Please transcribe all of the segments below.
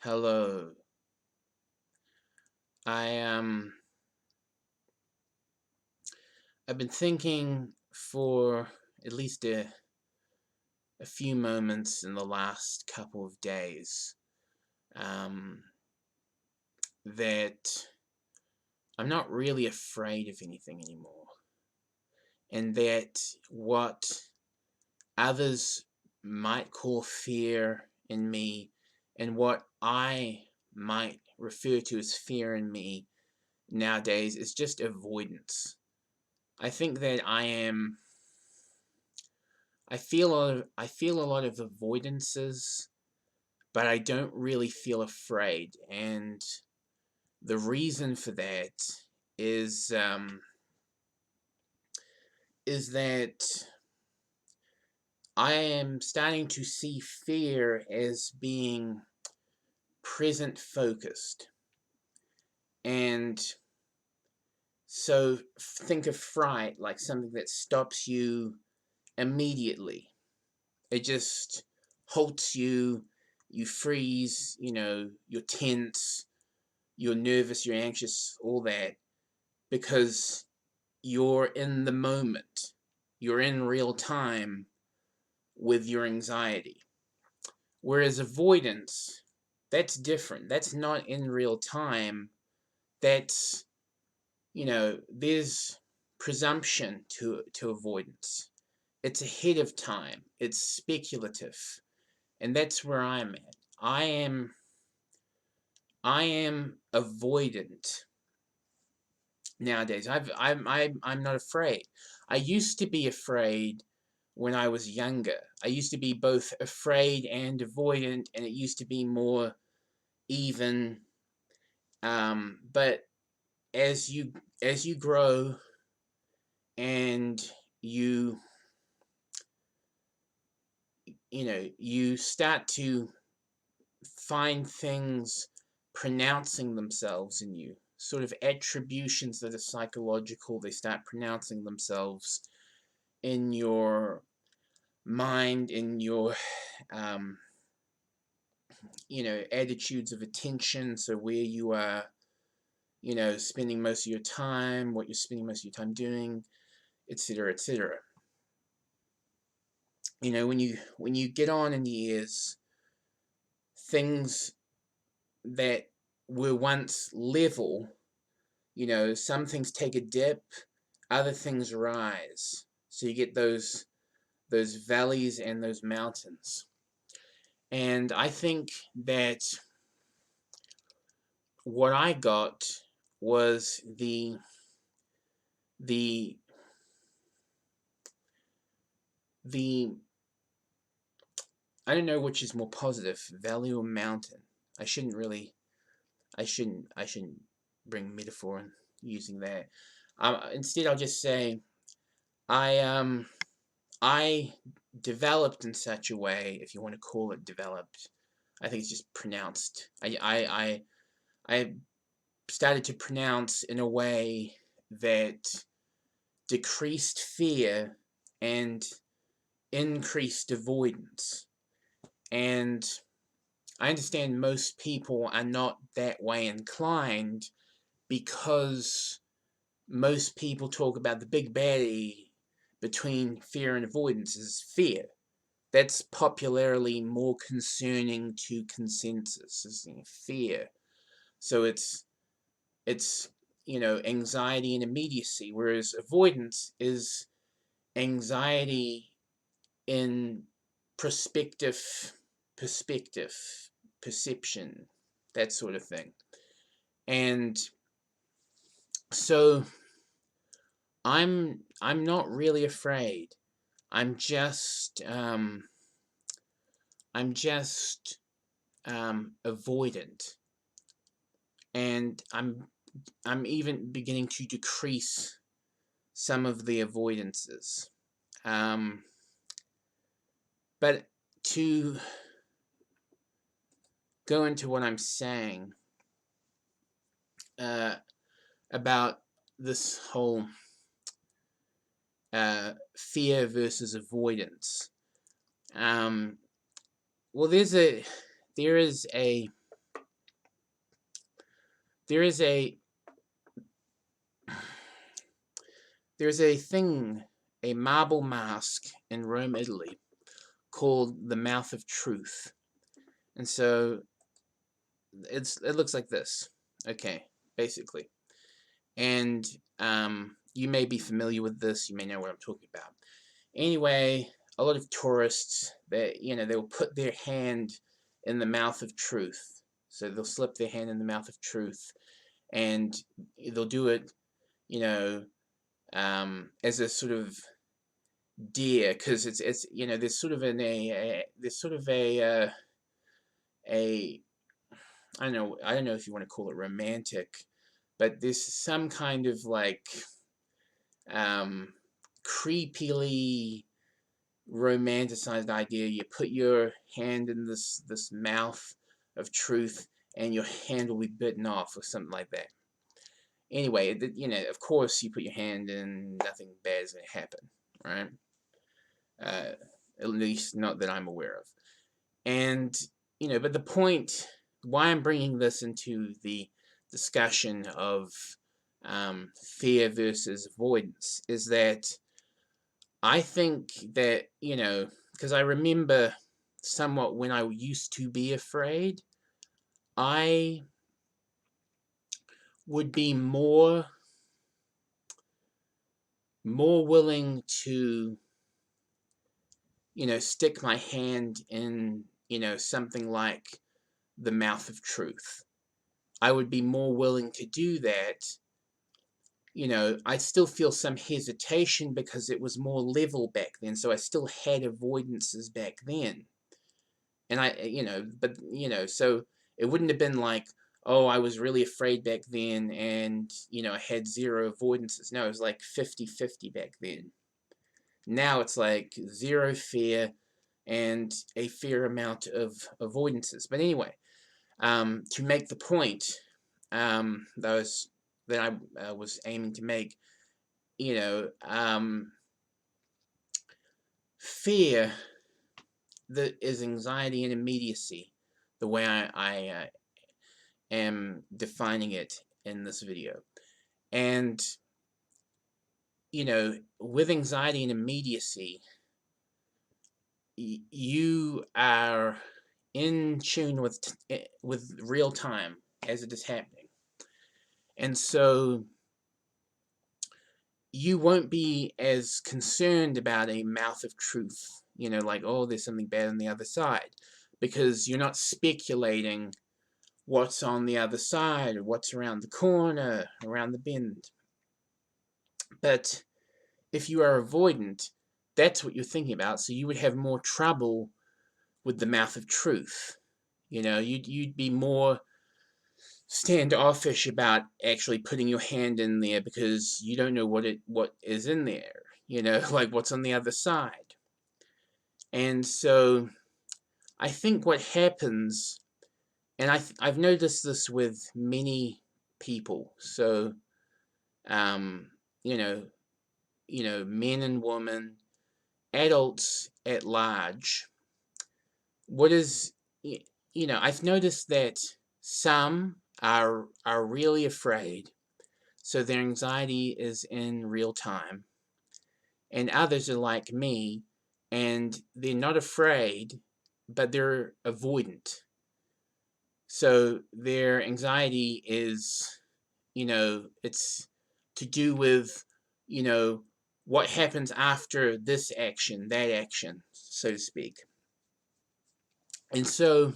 Hello. I I've been thinking for at least a few moments in the last couple of days um, that I'm not really afraid of anything anymore, and that what others might call fear in me, and what I might refer to as fear in me nowadays is just avoidance. I think that I feel a lot of avoidances, but I don't really feel afraid, and the reason for that is um, is that I am starting to see fear as being present focused, and so think of fright like something that stops you immediately. It just halts you. You freeze. You're tense. You're nervous, you're anxious, all that, because you're in the moment. You're in real time with your anxiety. Whereas avoidance, that's different. That's not in real time. That's, there's presumption to avoidance. It's ahead of time. It's speculative. And that's where I'm at. I am I am avoidant nowadays. I'm not afraid. I used to be afraid when I was younger. I used to be both afraid and avoidant, and it used to be more even. But as you grow and you you start to find things pronouncing themselves in you, sort of attributions that are psychological. They start pronouncing themselves in your mind, in your um, attitudes of attention. So where you are, spending most of your time, what you're spending most of your time doing, etc., etc. When you get on in the years, things that were once level, some things take a dip, other things rise. So you get those valleys and those mountains. And I think that what I got was the the I don't know which is more positive, valley or mountain. I shouldn't really I shouldn't bring metaphor in using that. Instead, I'll just say I developed in such a way, if you want to call it developed. I think it's just pronounced. I started to pronounce in a way that decreased fear and increased avoidance. And I understand most people are not that way inclined, because most people talk about the big baddie between fear and avoidance is fear. That's popularly more concerning to consensus, is fear. So it's anxiety and immediacy, whereas avoidance is anxiety in perspective, perspective, perception, that sort of thing. And so I'm not really afraid. I'm just avoidant, and I'm even beginning to decrease some of the avoidances. But to go into what I'm saying uh, about this whole fear versus avoidance. Well, there is a there is a there's a thing, a marble mask in Rome, Italy, called the Mouth of Truth. And so it looks like this. Okay, basically. And you may be familiar with this, you may know what I'm talking about. Anyway, a lot of tourists, they will put their hand in the mouth of truth. So they'll slip their hand in the mouth of truth, and they'll do it, as a sort of deer, because it's there's sort of a I don't know if you want to call it romantic, but there's some kind of like creepily romanticized idea. You put your hand in this mouth of truth, and your hand will be bitten off, or something like that. Anyway, of course, you put your hand in, nothing bad is going to happen, right? At least not that I'm aware of. And but the point, why I'm bringing this into the discussion of fear versus avoidance, is that I think that, because I remember somewhat when I used to be afraid, I would be more willing to, stick my hand in, something like the mouth of truth. I would be more willing to do that. I still feel some hesitation because it was more level back then, so I still had avoidances back then. And so it wouldn't have been like, oh, I was really afraid back then and, I had zero avoidances. No, it was like 50-50 back then. Now it's like zero fear and a fair amount of avoidances. But anyway, to make the point that I was aiming to make, fear that is anxiety and immediacy, the way I am defining it in this video. And, with anxiety and immediacy, you are in tune with real time as it is happening. And so you won't be as concerned about a mouth of truth, like, oh, there's something bad on the other side, because you're not speculating what's on the other side or what's around the corner, around the bend. But if you are avoidant, that's what you're thinking about, so you would have more trouble with the mouth of truth. You'd be more standoffish about actually putting your hand in there because you don't know what is in there, like what's on the other side. And so I think what happens, and I've noticed this with many people, so men and women, adults at large, I've noticed that some are really afraid, so their anxiety is in real time, and others are like me, and they're not afraid, but they're avoidant. So their anxiety is, it's to do with, what happens after this action, that action, so to speak. And so,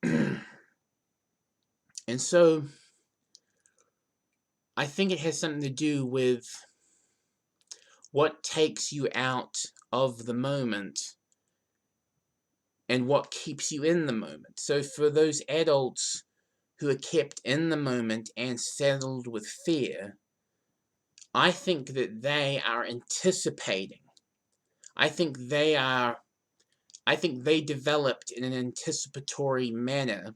and so, I think it has something to do with what takes you out of the moment and what keeps you in the moment. So for those adults who are kept in the moment and saddled with fear, I think that they are anticipating. I think they developed in an anticipatory manner.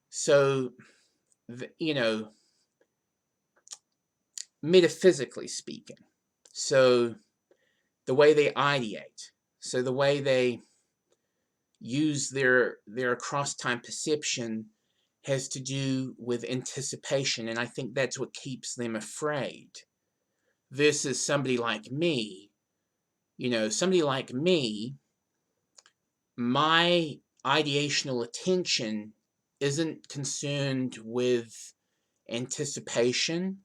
So, metaphysically speaking. So, the way they ideate. So, the way they use their across-time perception has to do with anticipation, and I think that's what keeps them afraid. Versus somebody like me, somebody like me, my ideational attention isn't concerned with anticipation,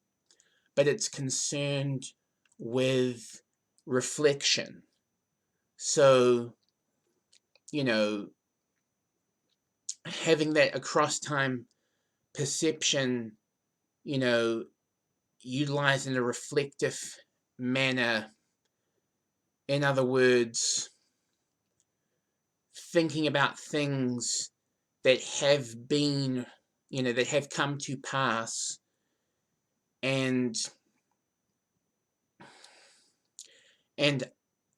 but it's concerned with reflection. So, having that across time perception, utilized in a reflective manner. In other words, thinking about things that have been, that have come to pass, and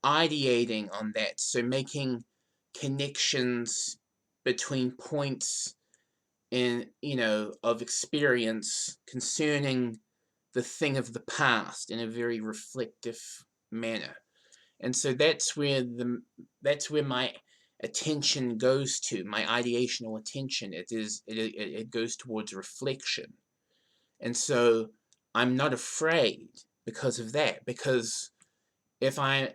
ideating on that. So making connections between points of experience concerning the thing of the past in a very reflective manner. And so that's where my attention goes to, my ideational attention. It goes towards reflection. And so I'm not afraid because of that, because if my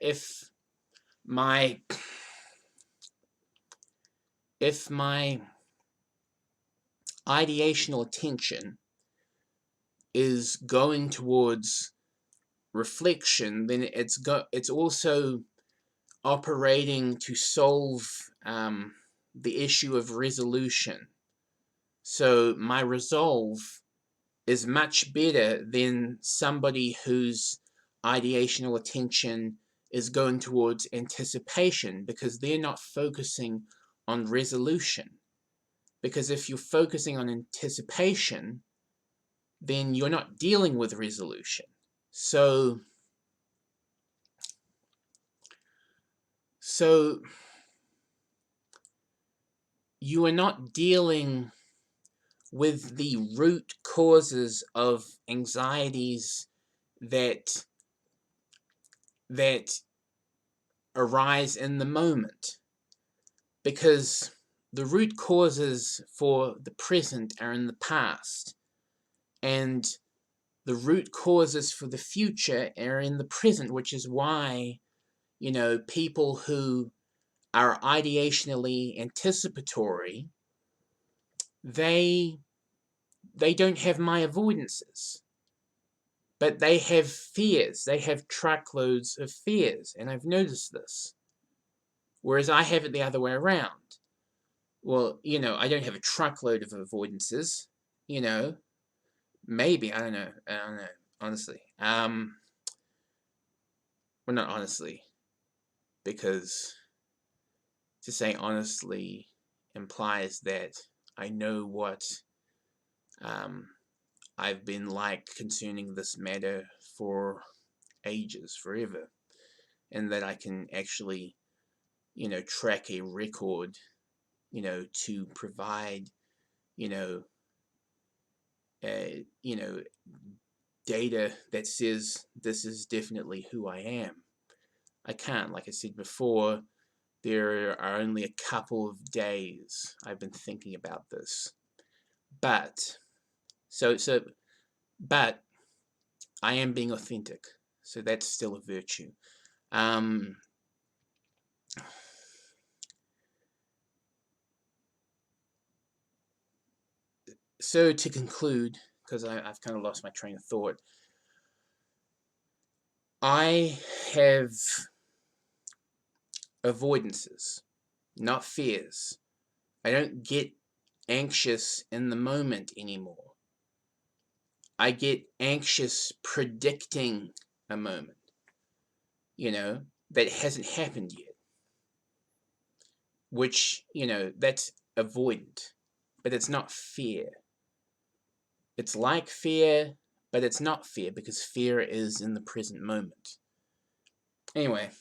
ideational attention is going towards reflection, then it's also operating to solve the issue of resolution. So my resolve is much better than somebody whose ideational attention is going towards anticipation, because they're not focusing on resolution. Because if you're focusing on anticipation, then you're not dealing with resolution. So you are not dealing with the root causes of anxieties that arise in the moment, because the root causes for the present are in the past, and the root causes for the future are in the present, which is why, people who are ideationally anticipatory, they don't have my avoidances, but they have fears. They have truckloads of fears, and I've noticed this. Whereas I have it the other way around. Well, I don't have a truckload of avoidances, maybe, I don't know, honestly. Well, not honestly, because to say honestly implies that I know what I've been like concerning this matter for ages, forever, and that I can actually, track a record, to provide, uh, data that says this is definitely who I am. I can't. Like I said before, there are only a couple of days I've been thinking about this. But, but I am being authentic. So that's still a virtue. So to conclude, because I've kind of lost my train of thought, I have avoidances, not fears. I don't get anxious in the moment anymore. I get anxious predicting a moment, that hasn't happened yet. Which, that's avoidant. But it's not fear. It's like fear, but it's not fear, because fear is in the present moment. Anyway,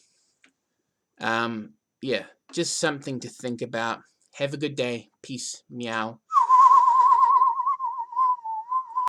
yeah, just something to think about. Have a good day. Peace. Meow.